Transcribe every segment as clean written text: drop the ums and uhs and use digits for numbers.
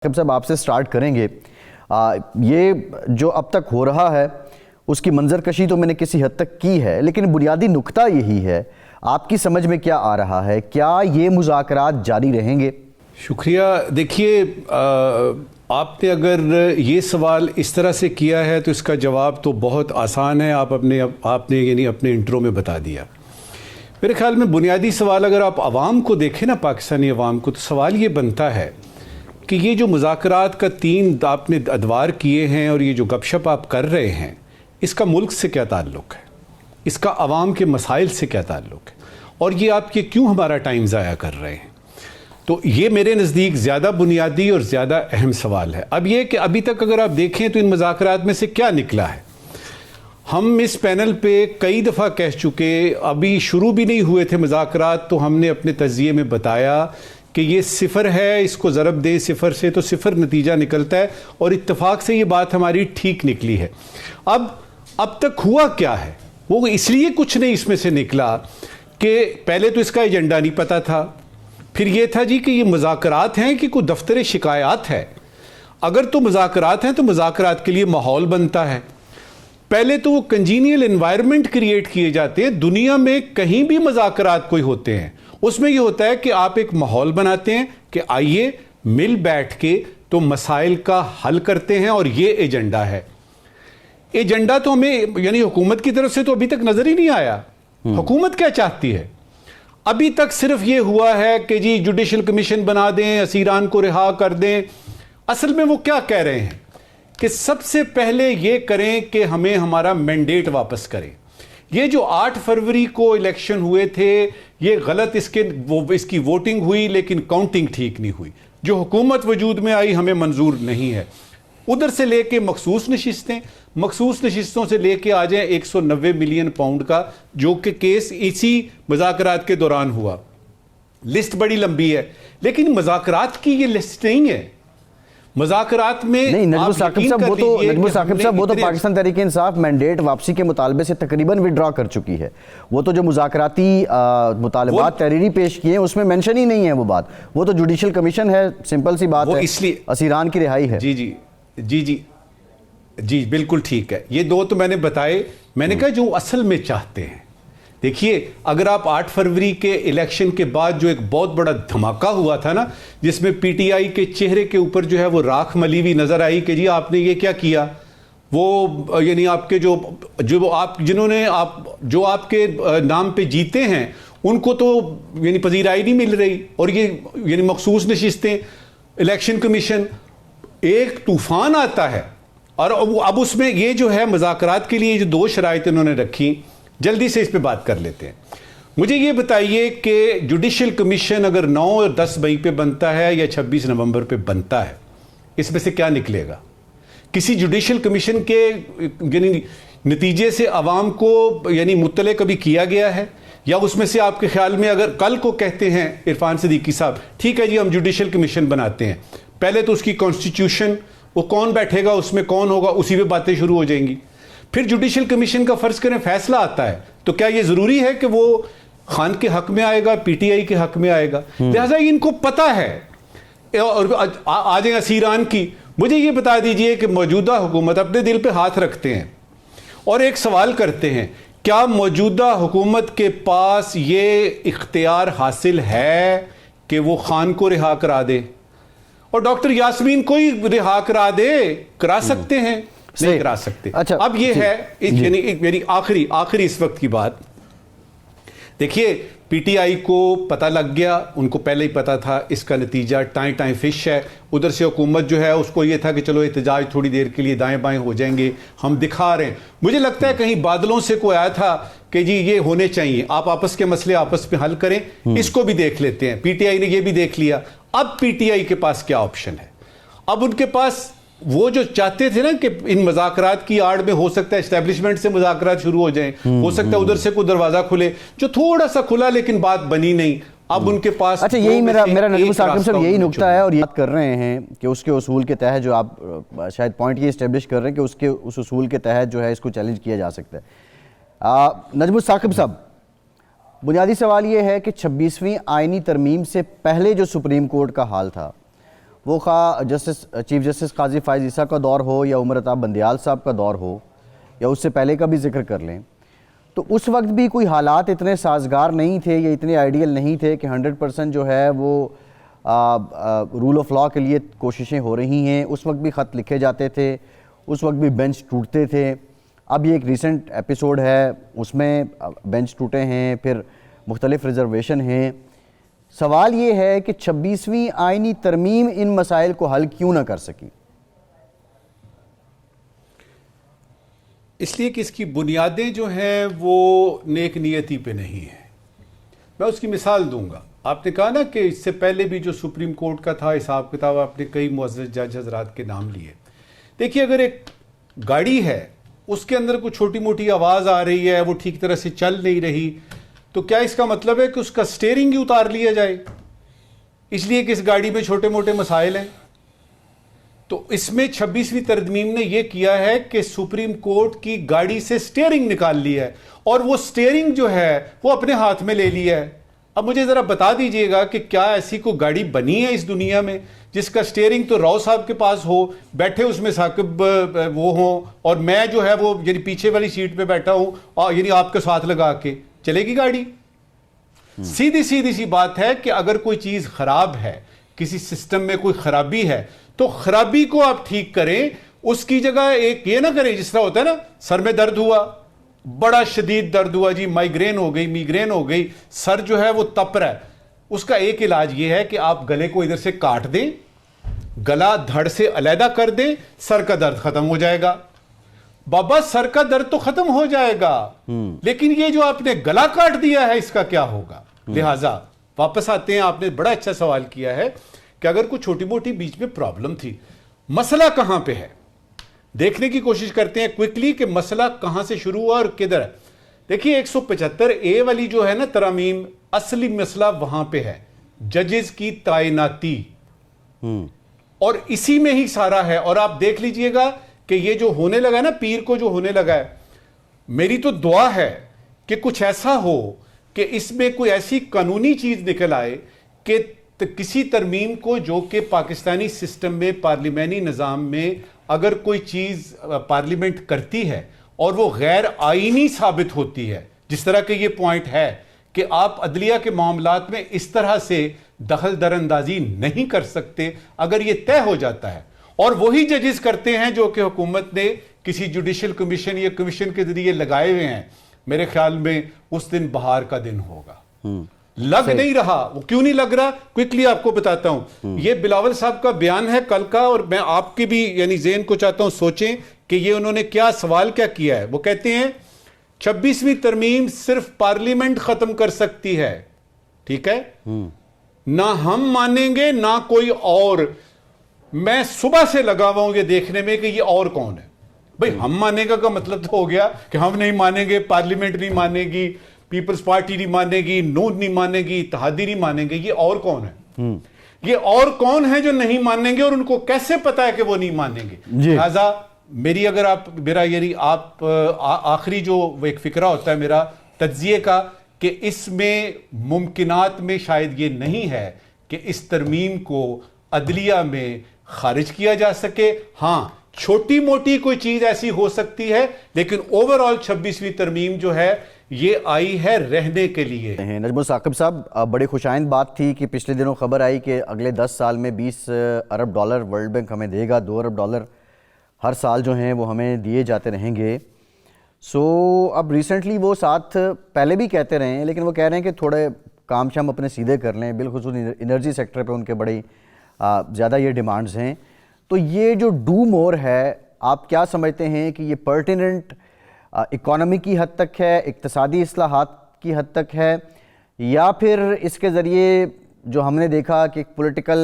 صاحب آپ سے سٹارٹ کریں گے. یہ جو اب تک ہو رہا ہے اس کی منظر کشی تو میں نے کسی حد تک کی ہے، لیکن بنیادی نکتہ یہی ہے، آپ کی سمجھ میں کیا آ رہا ہے؟ کیا یہ مذاکرات جاری رہیں گے؟ شکریہ. دیکھیے، آپ نے اگر یہ سوال اس طرح سے کیا ہے تو اس کا جواب تو بہت آسان ہے. آپ نے اپنے انٹرو میں بتا دیا. میرے خیال میں بنیادی سوال اگر آپ عوام کو دیکھیں نا، پاکستانی عوام کو، تو سوال یہ بنتا ہے کہ یہ جو مذاکرات کا 3 آپ نے ادوار کیے ہیں اور یہ جو گپ شپ آپ کر رہے ہیں، اس کا ملک سے کیا تعلق ہے؟ اس کا عوام کے مسائل سے کیا تعلق ہے؟ اور یہ آپ کے کیوں ہمارا ٹائم ضائع کر رہے ہیں؟ تو یہ میرے نزدیک زیادہ بنیادی اور زیادہ اہم سوال ہے. اب یہ کہ ابھی تک اگر آپ دیکھیں تو ان مذاکرات میں سے کیا نکلا ہے؟ ہم اس پینل پہ کئی دفعہ کہہ چکے، ابھی شروع بھی نہیں ہوئے تھے مذاکرات تو ہم نے اپنے تجزیے میں بتایا کہ یہ صفر ہے، اس کو ضرب دیں صفر سے تو صفر نتیجہ نکلتا ہے، اور اتفاق سے یہ بات ہماری ٹھیک نکلی ہے. اب تک ہوا کیا ہے؟ وہ اس لیے کچھ نہیں اس میں سے نکلا کہ پہلے تو اس کا ایجنڈا نہیں پتا تھا، پھر یہ تھا جی کہ یہ مذاکرات ہیں کہ کوئی دفتر شکایات ہے. اگر تو مذاکرات ہیں تو مذاکرات کے لیے ماحول بنتا ہے. پہلے تو وہ کنجینیل انوائرمنٹ کریٹ کیے جاتے ہیں. دنیا میں کہیں بھی مذاکرات کوئی ہوتے ہیں، اس میں یہ ہوتا ہے کہ آپ ایک ماحول بناتے ہیں کہ آئیے مل بیٹھ کے تو مسائل کا حل کرتے ہیں، اور یہ ایجنڈا ہے. ایجنڈا تو ہمیں یعنی حکومت کی طرف سے تو ابھی تک نظر ہی نہیں آیا. حکومت کیا چاہتی ہے؟ ابھی تک صرف یہ ہوا ہے کہ جی جوڈیشل کمیشن بنا دیں، اسیران کو رہا کر دیں. اصل میں وہ کیا کہہ رہے ہیں کہ سب سے پہلے یہ کریں کہ ہمیں ہمارا مینڈیٹ واپس کریں. یہ جو 8 فروری کو الیکشن ہوئے تھے، یہ غلط اس کی ووٹنگ ہوئی لیکن کاؤنٹنگ ٹھیک نہیں ہوئی. جو حکومت وجود میں آئی ہمیں منظور نہیں ہے. ادھر سے لے کے مخصوص نشستوں سے لے کے آ جائیں 190 ملین پاؤنڈ کا، جو کہ کیس اسی مذاکرات کے دوران ہوا. لسٹ بڑی لمبی ہے، لیکن مذاکرات کی یہ لسٹ نہیں ہے. مذاکرات میں نہیں، نجم ثاقب صاحب وہ تو پاکستان تحریک انصاف مینڈیٹ واپسی کے مطالبے سے تقریباً وڈرا کر چکی ہے. وہ تو جو مذاکراتی مطالبات تحریری پیش کیے ہیں اس میں مینشن ہی نہیں ہے وہ بات. وہ تو جوڈیشل کمیشن ہے، سمپل سی بات ہے، اسیران کی رہائی ہے. جی بالکل ٹھیک ہے. یہ 2 تو میں نے بتائے. میں نے کہا جو اصل میں چاہتے ہیں، دیکھیے اگر آپ 8 فروری کے الیکشن کے بعد جو ایک بہت بڑا دھماکہ ہوا تھا نا، جس میں پی ٹی آئی کے چہرے کے اوپر جو ہے وہ راکھ ملی ہوئی نظر آئی کہ جی آپ نے یہ کیا کیا، وہ یعنی آپ کے جو آپ کے نام پہ جیتے ہیں ان کو تو یعنی پذیرائی نہیں مل رہی، اور یہ یعنی مخصوص نشستیں، الیکشن کمیشن، ایک طوفان آتا ہے. اور اب اس میں یہ جو ہے مذاکرات کے لیے جو 2 شرائط انہوں نے رکھی، جلدی سے اس پہ بات کر لیتے ہیں. مجھے یہ بتائیے کہ جوڈیشل کمیشن اگر 9 اور 10 مئی پہ بنتا ہے یا 26 نومبر پہ بنتا ہے، اس میں سے کیا نکلے گا؟ کسی جوڈیشل کمیشن کے یعنی نتیجے سے عوام کو یعنی مطلع کبھی کیا گیا ہے؟ یا اس میں سے آپ کے خیال میں اگر کل کو کہتے ہیں عرفان صدیقی صاحب ٹھیک ہے جی ہم جوڈیشل کمیشن بناتے ہیں، پہلے تو اس کی کانسٹیٹیوشن، وہ کون بیٹھے گا، اس میں کون ہوگا، اسی پہ باتیں شروع ہو جائیں گی. پھر جوڈیشل کمیشن کا فرض کریں فیصلہ آتا ہے تو کیا یہ ضروری ہے کہ وہ خان کے حق میں آئے گا، پی ٹی آئی کے حق میں آئے گا؟ لہٰذا ان کو پتہ ہے. اور آ جائیں اسیران کی. مجھے یہ بتا دیجئے کہ موجودہ حکومت اپنے دل پہ ہاتھ رکھتے ہیں اور ایک سوال کرتے ہیں، کیا موجودہ حکومت کے پاس یہ اختیار حاصل ہے کہ وہ خان کو رہا کرا دے اور ڈاکٹر یاسمین کو ہی رہا کرا سکتے ہیں؟ نہیں کرا سکتے. اب یہ ہے یعنی میری آخری اس وقت کی بات. دیکھیے پی ٹی آئی کو پتہ لگ گیا، ان کو پہلے ہی پتا تھا اس کا نتیجہ ٹائیں فش ہے. ادھر سے حکومت جو ہے اس کو یہ تھا کہ چلو احتجاج تھوڑی دیر کے لیے دائیں بائیں ہو جائیں گے، ہم دکھا رہے ہیں. مجھے لگتا ہے کہیں بادلوں سے کوئی آیا تھا کہ جی یہ ہونے چاہیے، آپ آپس کے مسئلے آپس میں حل کریں، اس کو بھی دیکھ لیتے ہیں. پی ٹی آئی نے یہ بھی دیکھ لیا. اب پی ٹی آئی کے پاس کیا آپشن ہے؟ اب ان کے پاس وہ جو چاہتے تھے نا کہ ان مذاکرات کی آڑ میں ہو سکتا ہے اسٹیبلشمنٹ سے مذاکرات شروع ہو جائیں، ہو سکتا ہے ادھر سے کوئی دروازہ کھلے، جو تھوڑا سا کھلا لیکن بات بنی نہیں. اب ان کے پاس اچھا یہی میرا نجم ثاقب صاحب یہی نکتہ ہے، اور یاد کر رہے ہیں کہ اس کے اصول کے تحت جو آپ شاید پوائنٹ یہ اسٹیبلش کر رہے ہیں کہ اس اصول کے تحت جو ہے اس کو چیلنج کیا جا سکتا ہے. نجم ثاقب صاحب، بنیادی سوال یہ ہے کہ 26ویں آئینی ترمیم سے پہلے جو سپریم کورٹ کا حال تھا وہ خواہ چیف جسٹس قاضی فائز عیسیٰ کا دور ہو یا عمر عطا بندیال صاحب کا دور ہو یا اس سے پہلے کا بھی ذکر کر لیں، تو اس وقت بھی کوئی حالات اتنے سازگار نہیں تھے یا اتنے آئیڈیل نہیں تھے کہ 100% جو ہے وہ رول آف لا کے لیے کوششیں ہو رہی ہیں. اس وقت بھی خط لکھے جاتے تھے، اس وقت بھی بینچ ٹوٹتے تھے. اب یہ ایک ریسنٹ ایپیسوڈ ہے، اس میں بینچ ٹوٹے ہیں، پھر مختلف ریزرویشن ہیں. سوال یہ ہے کہ 26ویں آئینی ترمیم ان مسائل کو حل کیوں نہ کر سکی؟ اس لیے کہ اس کی بنیادیں جو ہیں وہ نیک نیتی پہ نہیں ہیں. میں اس کی مثال دوں گا. آپ نے کہا نا کہ اس سے پہلے بھی جو سپریم کورٹ کا تھا حساب کتاب، آپ نے کئی معزز جج حضرات کے نام لیے. دیکھیے اگر ایک گاڑی ہے اس کے اندر کوئی چھوٹی موٹی آواز آ رہی ہے، وہ ٹھیک طرح سے چل نہیں رہی، تو کیا اس کا مطلب ہے کہ اس کا سٹیئرنگ ہی اتار لیا جائے اس لیے کہ اس گاڑی میں چھوٹے موٹے مسائل ہیں؟ تو اس میں 26ویں ترمیم نے یہ کیا ہے کہ سپریم کورٹ کی گاڑی سے سٹیئرنگ نکال لیا ہے اور وہ سٹیئرنگ جو ہے وہ اپنے ہاتھ میں لے لیا ہے. اب مجھے ذرا بتا دیجئے گا کہ کیا ایسی کوئی گاڑی بنی ہے اس دنیا میں جس کا سٹیئرنگ تو راؤ صاحب کے پاس ہو، بیٹھے اس میں ثاقب وہ ہوں، اور میں جو ہے وہ یعنی پیچھے والی سیٹ پہ بیٹھا ہوں یعنی آپ کے ساتھ لگا کے چلے گی گاڑی؟ سیدھی سی بات ہے کہ اگر کوئی چیز خراب ہے، کسی سسٹم میں کوئی خرابی ہے، تو خرابی کو آپ ٹھیک کریں. اس کی جگہ ایک یہ نہ کریں جس طرح ہوتا ہے نا، سر میں درد ہوا، بڑا شدید درد ہوا جی، مائیگرین ہو گئی، سر جو ہے وہ تپ رہا ہے. اس کا ایک علاج یہ ہے کہ آپ گلے کو ادھر سے کاٹ دیں، گلا دھڑ سے علیحدہ کر دیں، سر کا درد ختم ہو جائے گا. بابا سر کا درد تو ختم ہو جائے گا، لیکن یہ جو آپ نے گلا کاٹ دیا ہے اس کا کیا ہوگا؟ لہٰذا واپس آتے ہیں، آپ نے بڑا اچھا سوال کیا ہے کہ اگر کوئی چھوٹی موٹی بیچ میں پرابلم تھی، مسئلہ کہاں پہ ہے دیکھنے کی کوشش کرتے ہیں کوئکلی کہ مسئلہ کہاں سے شروع ہوا اور کدھر ہے. دیکھیے 175A والی جو ہے نا ترامیم، اصلی مسئلہ وہاں پہ ہے، ججز کی تعیناتی، اور اسی میں ہی سارا ہے. اور آپ دیکھ لیجئے گا کہ یہ جو ہونے لگا ہے نا، پیر کو جو ہونے لگا ہے، میری تو دعا ہے کہ کچھ ایسا ہو کہ اس میں کوئی ایسی قانونی چیز نکل آئے کہ کسی ترمیم کو جو کہ پاکستانی سسٹم میں، پارلیمانی نظام میں اگر کوئی چیز پارلیمنٹ کرتی ہے اور وہ غیر آئینی ثابت ہوتی ہے، جس طرح کہ یہ پوائنٹ ہے کہ آپ عدلیہ کے معاملات میں اس طرح سے دخل در اندازی نہیں کر سکتے، اگر یہ طے ہو جاتا ہے اور وہی ججز کرتے ہیں جو کہ حکومت نے کسی جوڈیشل کمیشن یا کمیشن کے ذریعے لگائے ہوئے ہیں، میرے خیال میں اس دن بہار کا دن ہوگا. لگ نہیں رہا. وہ کیوں نہیں لگ رہا؟ کوئکلی آپ کو بتاتا ہوں. یہ بلاول صاحب کا بیان ہے کل کا، اور میں آپ کے بھی یعنی ذہن کو چاہتا ہوں سوچیں کہ یہ انہوں نے کیا سوال کیا کیا ہے. وہ کہتے ہیں 26ویں ترمیم صرف پارلیمنٹ ختم کر سکتی ہے، ٹھیک ہے، نہ ہم مانیں گے نہ کوئی اور. میں صبح سے لگا ہوا ہوں یہ دیکھنے میں کہ یہ اور کون ہے. بھئی ہم مانے گا کا مطلب تو ہو گیا کہ ہم نہیں مانیں گے، پارلیمنٹ نہیں مانے گی، پیپلز پارٹی نہیں مانے گی، نون نہیں مانے گی، اتحادی نہیں مانیں گے. یہ اور کون ہے؟ یہ اور کون ہے جو نہیں مانیں گے، اور ان کو کیسے پتا ہے کہ وہ نہیں مانیں گے؟ لہذا میری اگر میرا یعنی آپ آخری جو ایک فکرہ ہوتا ہے میرا تجزیے کا، کہ اس میں ممکنات میں شاید یہ نہیں ہے کہ اس ترمیم کو عدلیہ میں خارج کیا جا سکے. ہاں چھوٹی موٹی کوئی چیز ایسی ہو سکتی ہے، لیکن اوورآل 26ویں ترمیم جو ہے یہ آئی ہے رہنے کے لیے. نجم ثاقب صاحب، بڑی خوشائند بات تھی کہ پچھلے دنوں خبر آئی کہ اگلے 10 سال میں $20 ارب ورلڈ بینک ہمیں دے گا، $2 ارب ہر سال جو ہیں وہ ہمیں دیے جاتے رہیں گے. اب ریسنٹلی وہ ساتھ پہلے بھی کہتے رہے ہیں، لیکن وہ کہہ رہے ہیں کہ تھوڑے کام شام اپنے سیدھے کر لیں، بالخصوص انرجی سیکٹر پہ ان کے بڑی زیادہ یہ ڈیمانڈز ہیں. تو یہ جو ڈو مور ہے، آپ کیا سمجھتے ہیں کہ یہ پرٹیننٹ اکانومی کی حد تک ہے، اقتصادی اصلاحات کی حد تک ہے، یا پھر اس کے ذریعے جو ہم نے دیکھا کہ ایک پولیٹیکل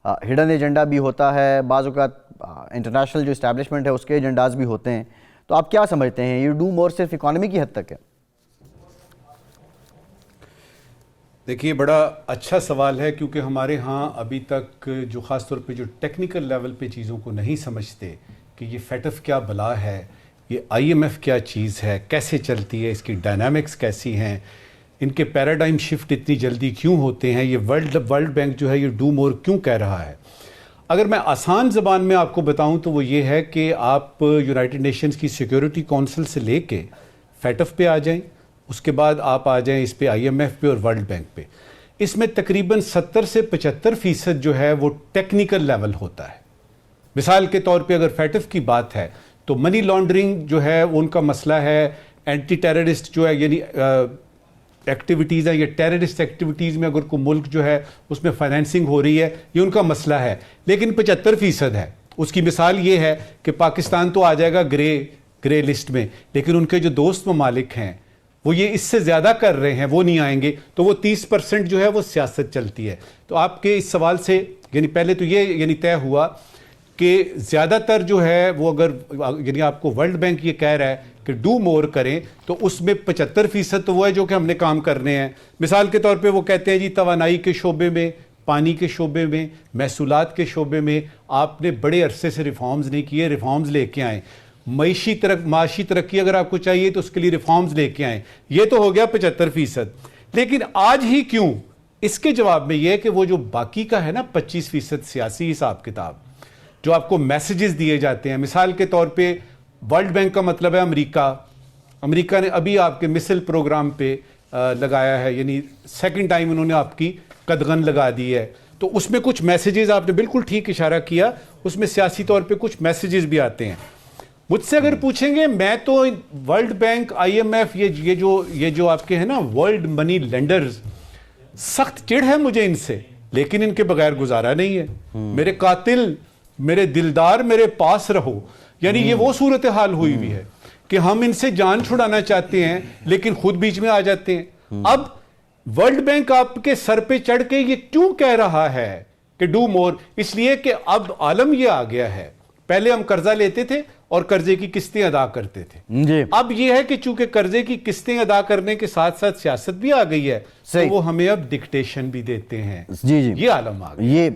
ہڈن ایجنڈا بھی ہوتا ہے، بعض اوقات انٹرنیشنل جو اسٹیبلشمنٹ ہے اس کے ایجنڈاز بھی ہوتے ہیں. تو آپ کیا سمجھتے ہیں، یہ ڈو مور صرف اکانومی کی حد تک ہے؟ دیکھیے بڑا اچھا سوال ہے، کیونکہ ہمارے ہاں ابھی تک جو خاص طور پہ جو ٹیکنیکل لیول پہ چیزوں کو نہیں سمجھتے کہ یہ فیٹف کیا بلا ہے، یہ IMF کیا چیز ہے، کیسے چلتی ہے، اس کی ڈائنامکس کیسی ہیں، ان کے پیراڈائم شفٹ اتنی جلدی کیوں ہوتے ہیں، یہ ورلڈ بینک جو ہے یہ ڈو مور کیوں کہہ رہا ہے. اگر میں آسان زبان میں آپ کو بتاؤں تو وہ یہ ہے کہ آپ یونائٹڈ نیشنز کی سیکیورٹی کونسل سے لے کے فیٹف پہ آ جائیں، اس کے بعد آپ آ جائیں اس پہ IMF پہ اور ورلڈ بینک پہ، اس میں تقریباً 70 سے 75% جو ہے وہ ٹیکنیکل لیول ہوتا ہے. مثال کے طور پہ اگر فیٹف کی بات ہے تو منی لانڈرنگ جو ہے ان کا مسئلہ ہے، اینٹی ٹیررسٹ جو ہے یعنی ایکٹیویٹیز ہیں، یہ ٹیررسٹ ایکٹیویٹیز میں اگر کوئی ملک جو ہے اس میں فائنینسنگ ہو رہی ہے، یہ ان کا مسئلہ ہے. لیکن 75% ہے. اس کی مثال یہ ہے کہ پاکستان تو آ جائے گا گرے لسٹ میں، لیکن ان کے جو دوست ممالک ہیں وہ یہ اس سے زیادہ کر رہے ہیں، وہ نہیں آئیں گے، تو وہ 30% جو ہے وہ سیاست چلتی ہے. تو آپ کے اس سوال سے یعنی پہلے تو یہ یعنی طے ہوا کہ زیادہ تر جو ہے وہ اگر یعنی آپ کو ورلڈ بینک یہ کہہ رہا ہے کہ ڈو مور کریں، تو اس میں 75% تو وہ ہے جو کہ ہم نے کام کرنے ہیں. مثال کے طور پہ وہ کہتے ہیں جی توانائی کے شعبے میں، پانی کے شعبے میں، محصولات کے شعبے میں آپ نے بڑے عرصے سے ریفارمز نہیں کیے، ریفارمز لے کے آئیں. معاشی ترقی اگر آپ کو چاہیے تو اس کے لیے ریفارمز لے کے آئیں. یہ تو ہو گیا 75%. لیکن آج ہی کیوں؟ اس کے جواب میں یہ ہے کہ وہ جو باقی کا ہے نا 25% سیاسی حساب کتاب جو آپ کو میسیجز دیے جاتے ہیں. مثال کے طور پہ ورلڈ بینک کا مطلب ہے امریکہ نے ابھی آپ کے مسل پروگرام پہ لگایا ہے، یعنی سیکنڈ ٹائم انہوں نے آپ کی قدغن لگا دی ہے. تو اس میں کچھ میسیجز، آپ نے بالکل ٹھیک اشارہ کیا، اس میں سیاسی طور پہ کچھ میسیجز بھی آتے ہیں. مجھ سے اگر پوچھیں گے، میں تو ورلڈ بینک، IMF، یہ جو آپ کے ہیں نا ورلڈ منی لینڈرز، سخت چڑ ہے مجھے ان سے، لیکن ان کے بغیر گزارا نہیں ہے. میرے قاتل، میرے دلدار میرے پاس رہو، یعنی یہ وہ صورتحال ہوئی ہوئی ہے کہ ہم ان سے جان چھڑانا چاہتے ہیں لیکن خود بیچ میں آ جاتے ہیں. اب ورلڈ بینک آپ کے سر پہ چڑھ کے یہ کیوں کہہ رہا ہے کہ ڈو مور؟ اس لیے کہ اب عالم یہ آ گیا ہے. پہلے ہم قرضہ لیتے تھے اور قرضے کی قسطیں ادا کرتے تھے جی. اب یہ ہے کہ چونکہ قرضے کی قسطیں ادا کرنے کے ساتھ ساتھ سیاست بھی آ گئی ہے، تو وہ ہمیں اب ڈکٹیشن بھی دیتے ہیں. جی یہ عالم آ گیا. یہ